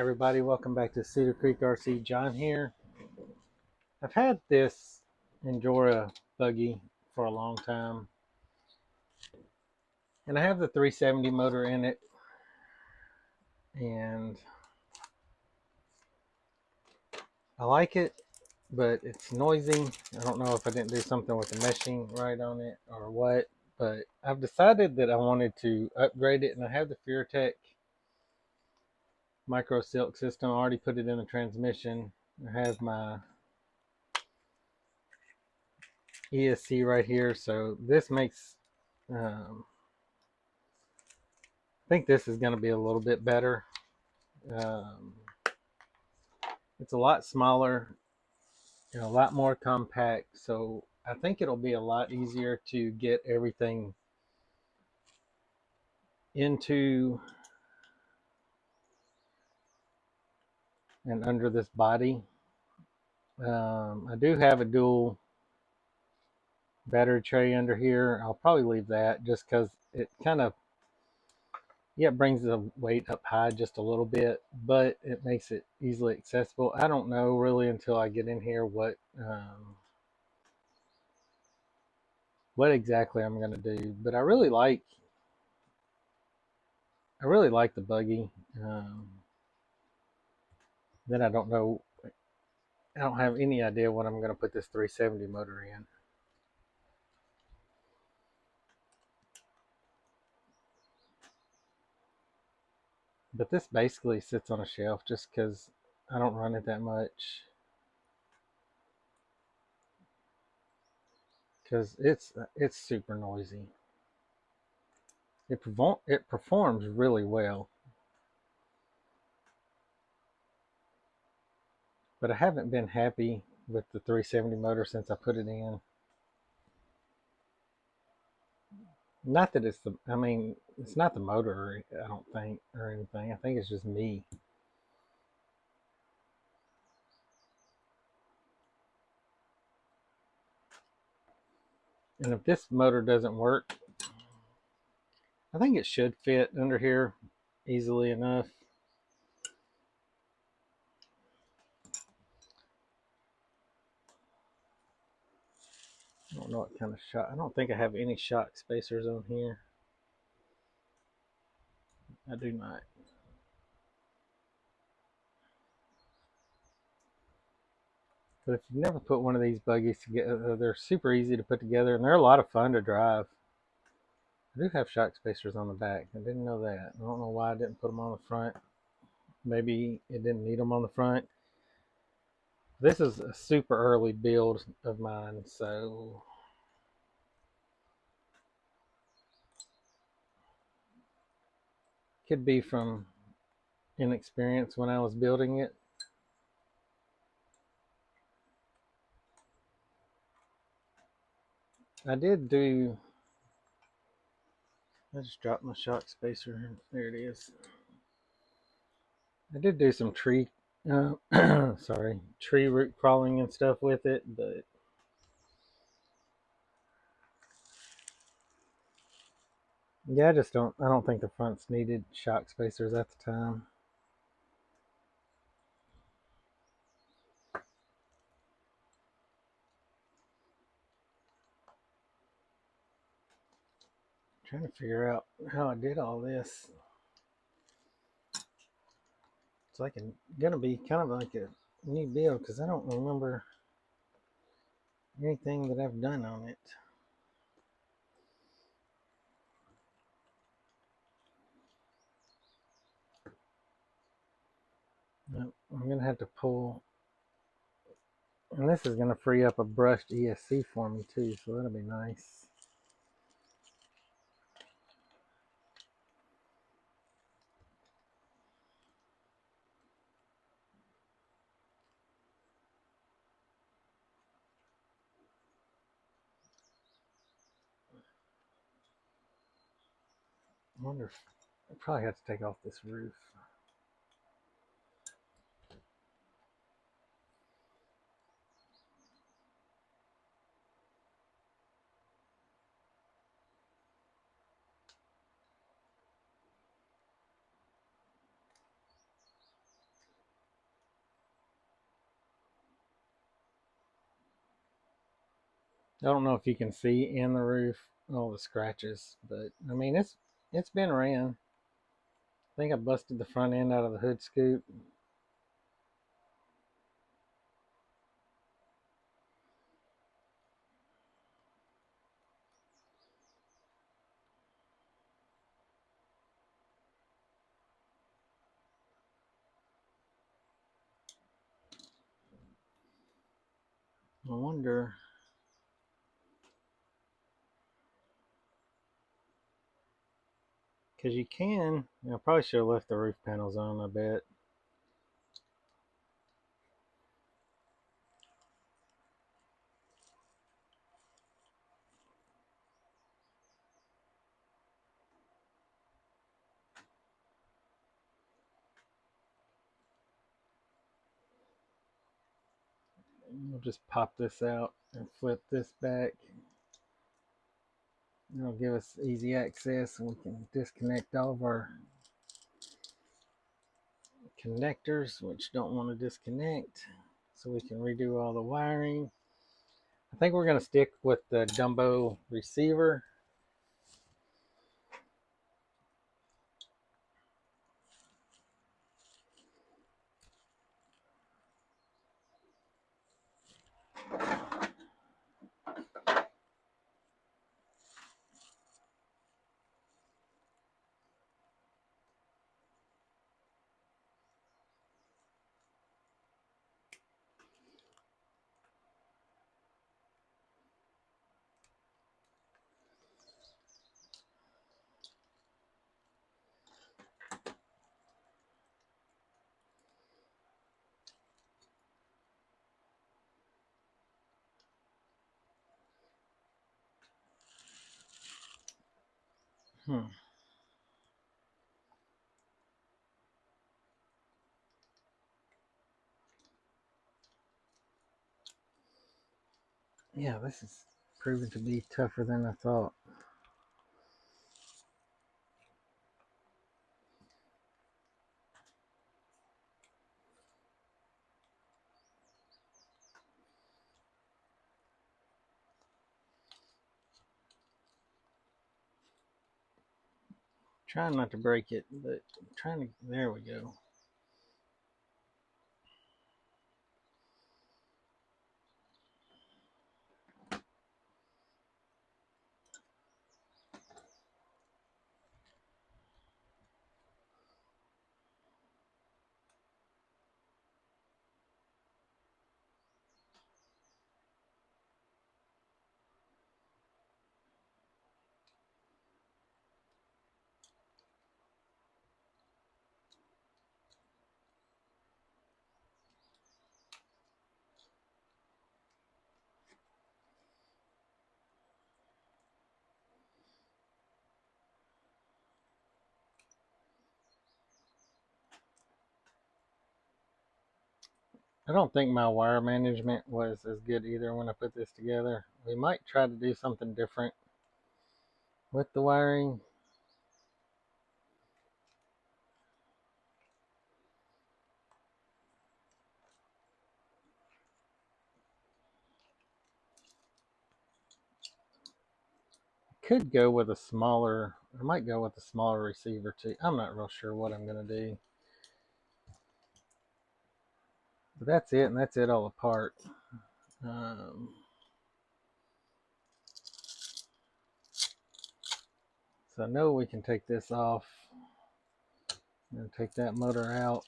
Everybody, welcome back to Cedar Creek RC. John here. I've had this Endura buggy for a long time, and I have the 370 motor in it, and I like it, but it's noisy. I don't know if I didn't do something with the meshing right on it or what, but I've decided that I wanted to upgrade it, and I have the FureTech micro silk system. I already put it in the transmission. I have my ESC right here, so this makes I think this is going to be a little bit better. Um, it's a lot smaller, a lot more compact, so I think it'll be a lot easier to get everything into and under this body. I do have a dual battery tray under here. I'll probably leave that just because it kind of, yeah, it brings the weight up high just a little bit, but it makes it easily accessible. I don't know really until I get in here what exactly I'm going to do, but I really like the buggy. Then I don't know. I don't have any idea what I'm going to put this 370 motor in. But this basically sits on a shelf just because I don't run it that much. Because it's super noisy. It performs really well. But I haven't been happy with the 370 motor since I put it in. Not that it's it's not the motor, I don't think, or anything. I think it's just me. And if this motor doesn't work, I think it should fit under here easily enough. I don't know what kind of shock. I don't think I have any shock spacers on here. I do not. But if you've never put one of these buggies together, they're super easy to put together, and they're a lot of fun to drive. I do have shock spacers on the back. I didn't know that. I don't know why I didn't put them on the front. Maybe it didn't need them on the front. This is a super early build of mine, so could be from inexperience when I was building it. I just dropped my shock spacer. There it is. I did do some tree tree root crawling and stuff with it, but yeah, I don't think the fronts needed shock spacers at the time. I'm trying to figure out how I did all this. It's like gonna be kind of like a new build because I don't remember anything that I've done on it. I'm gonna have to pull, and this is gonna free up a brushed ESC for me too, so that'll be nice. I wonder if I probably have to take off this roof. I don't know if you can see in the roof all the scratches, but I mean it's been ran. I think I busted the front end out of the hood scoop. I wonder, because you can, I probably should have left the roof panels on, I bet. We'll just pop this out and flip this back. It'll give us easy access and we can disconnect all of our connectors, which don't want to disconnect, so we can redo all the wiring. I think we're going to stick with the Dumbo receiver. Yeah, this is proving to be tougher than I thought. Trying not to break it, but trying to, there we go. I don't think my wire management was as good either when I put this together. We might try to do something different with the wiring. Could go with a smaller, I might go with a smaller receiver too. I'm not real sure what I'm going to do. But that's it, and that's it all apart. So I know we can take this off and take that motor out.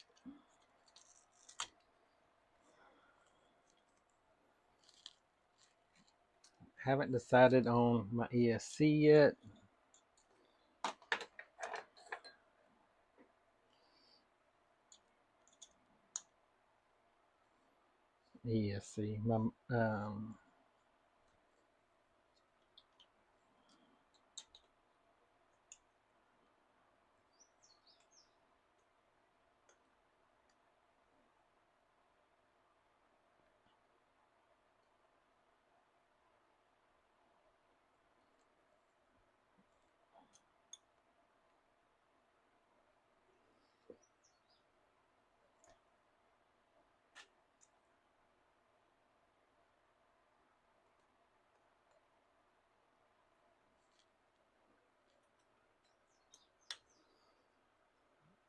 Haven't decided on my ESC yet. ESC.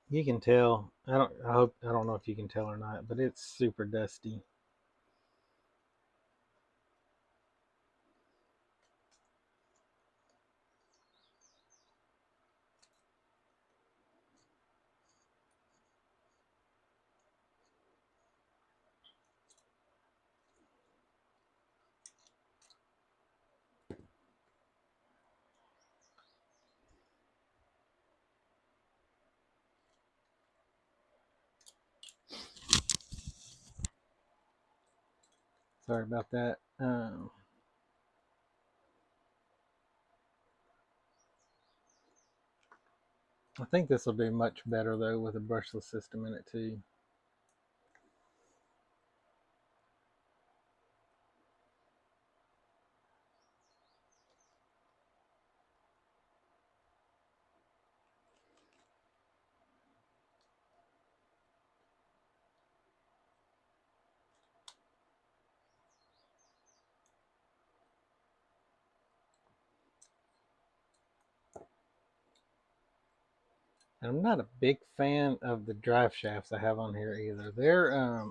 You can tell. I don't know if you can tell or not, but it's super dusty. Sorry about that. I think this will do much better though with a brushless system in it too. And I'm not a big fan of the drive shafts I have on here either. They're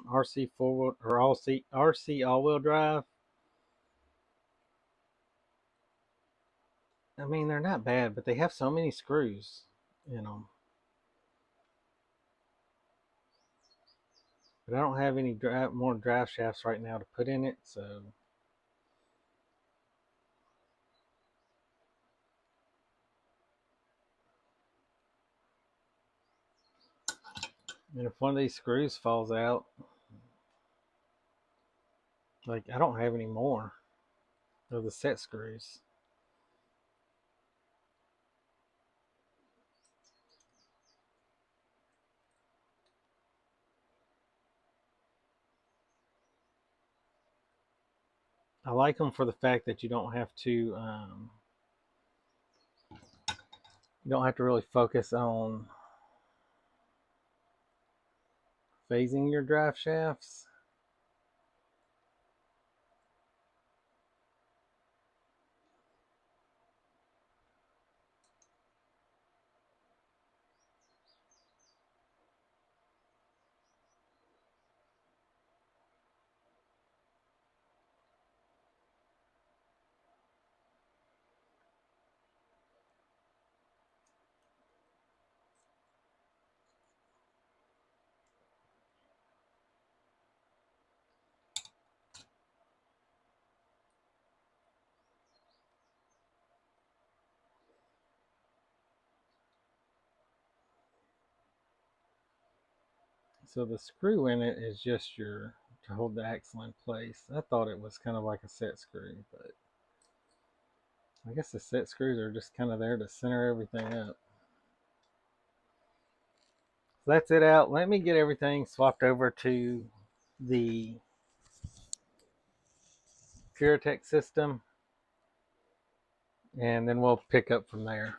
RC forward or RC all-wheel drive. I mean, they're not bad, but they have so many screws in them. But I don't have any more drive shafts right now to put in it, so and if one of these screws falls out, like I don't have any more of the set screws. I like them for the fact that you don't have to really focus on phasing your drive shafts. So the screw in it is just to hold the axle in place. I thought it was kind of like a set screw, but I guess the set screws are just kind of there to center everything up. So that's it out. Let me get everything swapped over to the Puretech system, and then we'll pick up from there.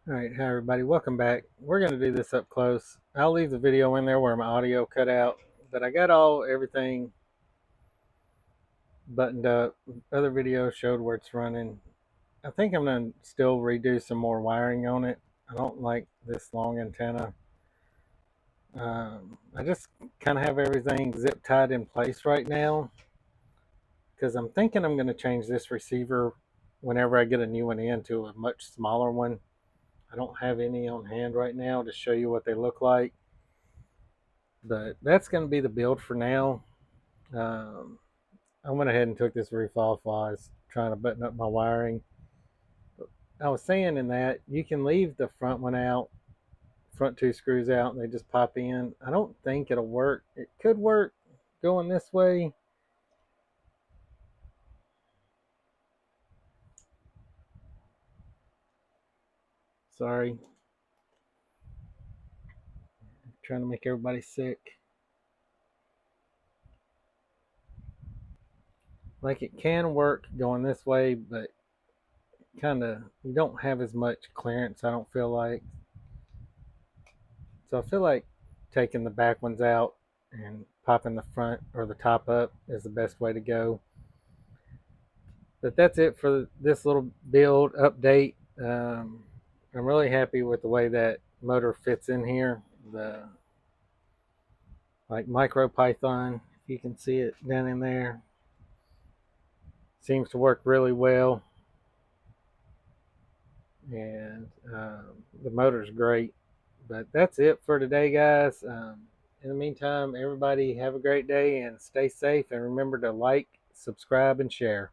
Alright, hi everybody, welcome back. We're going to do this up close. I'll leave the video in there where my audio cut out, but I got everything buttoned up. Other videos showed where it's running. I think I'm going to still redo some more wiring on it. I don't like this long antenna. I just kind of have everything zip tied in place right now because I'm thinking I'm going to change this receiver whenever I get a new one into a much smaller one. I don't have any on hand right now to show you what they look like, but that's going to be the build for now. Um, I went ahead and took this roof off while I was trying to button up my wiring. I was saying in that you can leave the front one out, front two screws out, and they just pop in. I don't think it'll work. It could work going this way. Sorry. I'm trying to make everybody sick. Like it can work going this way, but kind of you don't have as much clearance, I don't feel like. So I feel like taking the back ones out and popping the front or the top up is the best way to go. But that's it for this little build update. I'm really happy with the way that motor fits in here. The like micro python, if you can see it down in there, seems to work really well, and the motor's great. But that's it for today, guys. In the meantime, everybody have a great day and stay safe, and remember to like, subscribe, and share.